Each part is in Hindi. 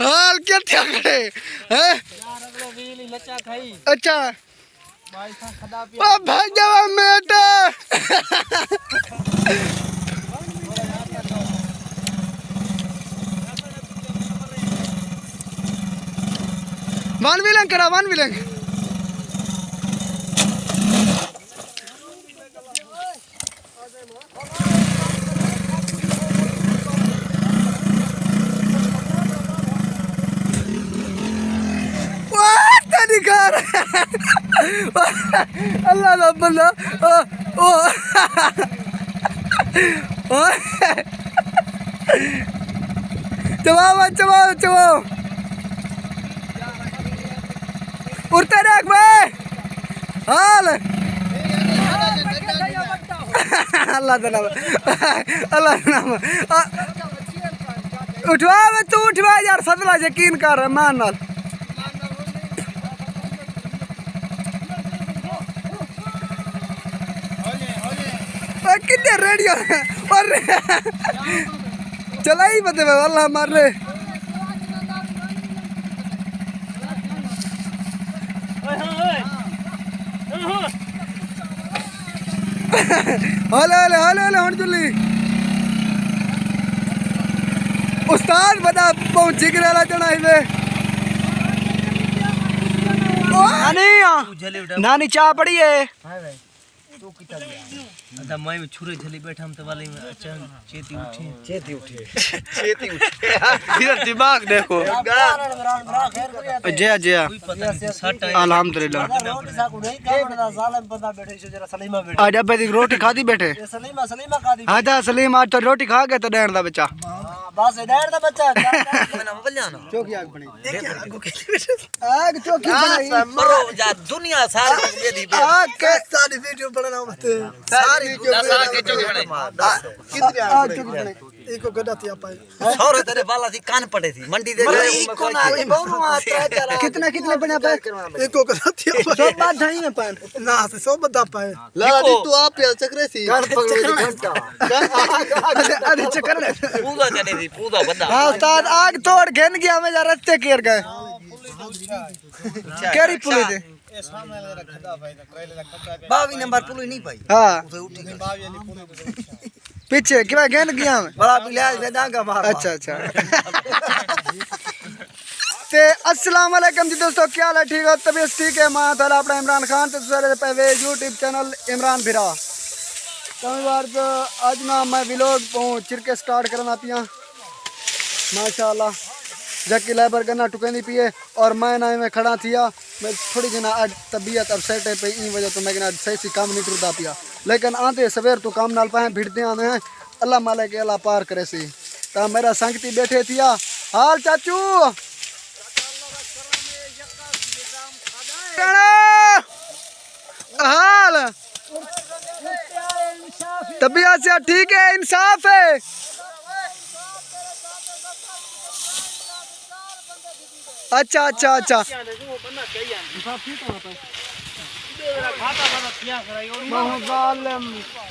हाल क्या क्या करे हैं? अच्छा भाई जवा बेटा वन विलंग करा वन विलंग दिखार अल्लाह ना बंदा ओ चबाओ चबाओ चबाओ उड़ते रख भाई हाल अल्लाह का नाम अल्लाह का नाम उठवा तू उठवा यार सदला यकीन कर मान नाल कितने रेडियो और चला ही बते अल्लाह मार रहे हले हले हले हले हण जुली उस्ताद बता पहुंची गिरेला चढ़ाई में नानी चाह पड़ी है अदा मैं में छुरे झली बैठा हम तो वाले में अच्छा चेती उठे इधर दिमाग देखो जय जय अल्हम्दुलिल्लाह आज अब रोटी खादी बैठे हाँ जा सलीम आज तो रोटी खा गए तो डैन दा बच्चा बस डैन दा बच्चा चौकी आग बनी आग चौकी बनाई मरो जा दुनिया सारी बेदी आग के सारी वीडियो बनाना मत सारी एको गदा थी पाए सौरे तेरे बाला थी कान पड़े थी मंडी दे कितना कितना बना पाए एको गदा थी सब बात ढाई में पाए ना से सब बता पाए लाडी तू आप या चक्रे सी कान पकड़े घंटा अरे चक्कर पूरा चले थी पूरा बंदा हां उस्ताद आग तोड़ घेन गया मैं जा रास्ते केर गए केरी पुले दे बावी नंबर पुल नहीं पाई हां पीछे क्या घेन गया मैं बड़ा पिलाज वेदांगा मार अच्छा अच्छा ते अस्सलाम वालेकुम जी दोस्तों क्या हाल है ठीक है तबीयत ठीक है मां थाला अपना इमरान खान ते सारे पे YouTube चैनल इमरान भिरा कई बार तो आज ना मैं व्लॉग चिरके स्टार्ट करना पिया माशाल्लाह जबकि लेबर करना टुकेंदी पिए और मैं ना में खड़ा थिया मैं थोड़ी जना आज तबीयत अपसेट है पे ई वजह तो मैं आज सही से काम नहीं टुरदा पिया लेकिन आते सवेर तो काम नाल पाए भिड़ते आने हैं अल्लाह माले के अल्लाह पार करे सी ता मेरा संगती बैठे थिया हाल चाचू हाल तबीयत से ठीक है इंसाफ है अच्छा अच्छा अच्छा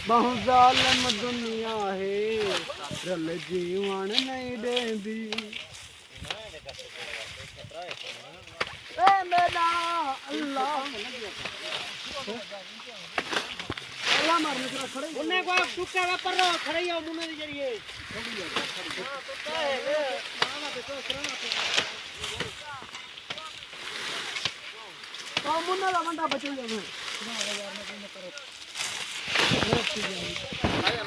बहुत जालिम दुनिया है रल जीवन नहीं देंदी ए मेरा अल्लाह अल्लाह मारने के खड़े उन्हें को टुक्का पर खड़े हो मुन्ने के जरिए तो मुन्ना ला मंडा बचल जाए मैं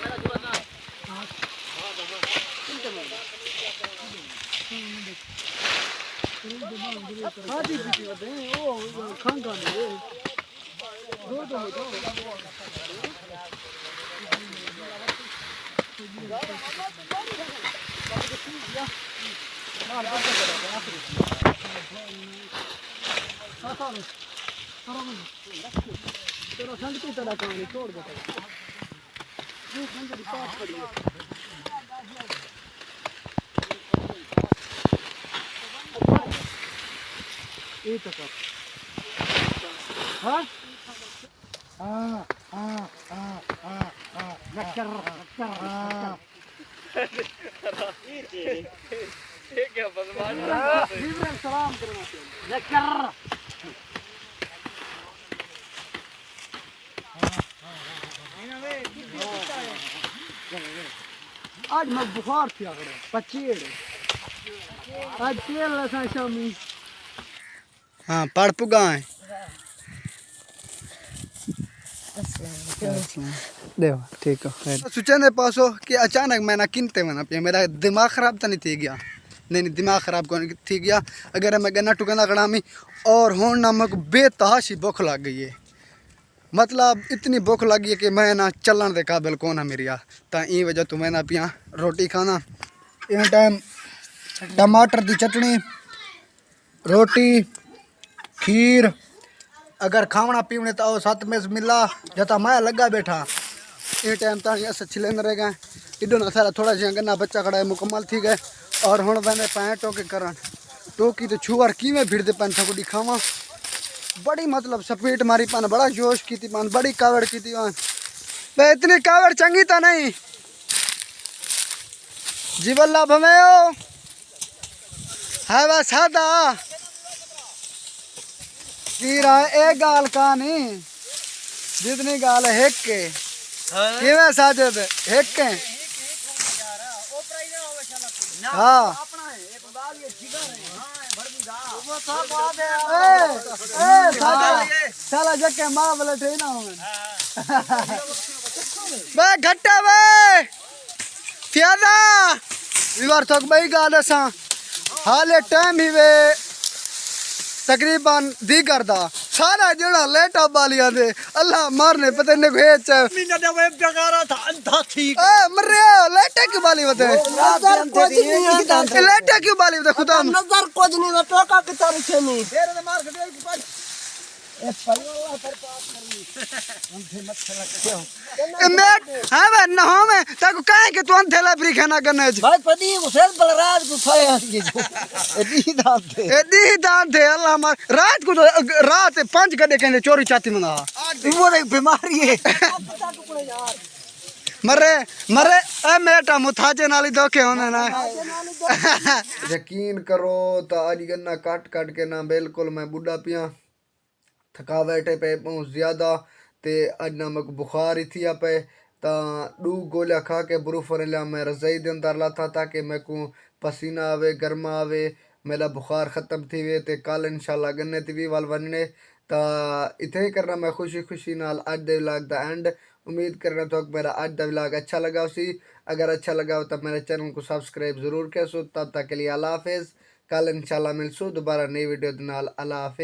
मेरा जुबान हां जी जी बते ओ खांगा ने दो दो तेरा संग की तरह कहानी छोड़ देता ये संग की पास पड़ी है ये तक हां नक्कर सलाम करना आज मैं बुखार थी आखिर पचीड़ आज तेल लसा शामी हाँ पढ़ पुगा है देखो ठीक है सुचने पासो कि अचानक मैंने किनते मना पिया मेरा दिमाग खराब तो नहीं थी गया नहीं दिमाग खराब कौन थी गया अगर मैं गन्ना टुकना कड़ामी और होन नमक बेतहाशी भूख लग गई है मतलब इतनी भूख लगी है कि मैं ना चलन दे काबिल कौन है मेरी ता ई वजह तो मैं ना पिया रोटी खाना इन टाइम टमाटर की चटनी रोटी खीर अगर खावना पीवने तो आओ साथ में मिला जता मैं लगा बैठा ये टाइम तक अस छिलेंद रह गए इडो ना सारा थोड़ा जिहा गन्ना बच्चा खड़ा है मुकम्मल थी गए और हुण मैंने पैं टोके करन टोकी तो छुआर किवें भिड़ते पैन थको दिखावा बड़ी मतलब सपेट मारी पान बड़ा जोश की थी पान बड़ी कावड़ की थी पान मैं इतनी कावड़ चंगी था नहीं जीवल्ला भमेओ है बस सादा कीरा एक गाल का नहीं जितनी गाल है हेक के किवें साजद हेक के हाँ साला जके मां बोले थे ना बे घट्टा बे प्यादा विवार थक बई गाल सा हाले टाइम ही वे तकरीबन दी करदा सारा जड़ा लेटा बालिया दे अल्लाह मारने पता नहीं भेच मीना दे वे जगारा था अंधा ठीक ए मरे लेटा क्यों बाली बते नजर कुछ नहीं था लेटा क्यों बाली बते खुदा नजर कुछ नहीं था टोका के तार से नहीं तेरे ने मार के दे ऊपर ए पल्ला पर पास करी अंधे मत चला क्यों मैं हां बे न हो मैं ताको काहे के तू अंधेला फ्री खाना करने भाई पदी हुसैन बलराज को फाया ये जो एडी दांत थे एदी दान थे अल्लाह मार रात को तो रात 5 गड्ढे कहने चोरी चाती मना वो एक बीमारी है मरे मरे ए मेटा मुथाजे नाली धोखे होने ना यकीन करो तो आज गन्ना काट काट के ना बिल्कुल मैं बुढ़ा पिया थकावट पे बहुत ज़्यादा ते अज ना मैं बुखार ही थी पे ता डू गोलियां खा के बुरूफर लिया मैं रजाई दे अंदर ला था ताकि मैं को पसीना आवे गर्मा आवे मेरा बुखार ख़त्म थी वे ते कल इंशाल्लाह गन्ने ती भी वाल वनने ता इथे ही करना मैं खुशी खुशी नाल अज दे व्लॉग दा एंड उम्मीद करना तो मेरा आज दा व्लॉग अच्छा लगा उसी अगर अच्छा लगा हो तब मेरे चैनल को सब्सक्राइब ज़रूर कर सो तब तक के लिए अल्लाह हाफिज़ कल इंशाल्लाह मिलसू दोबारा नई वीडियो दे नाल अल्लाह हाफिज़।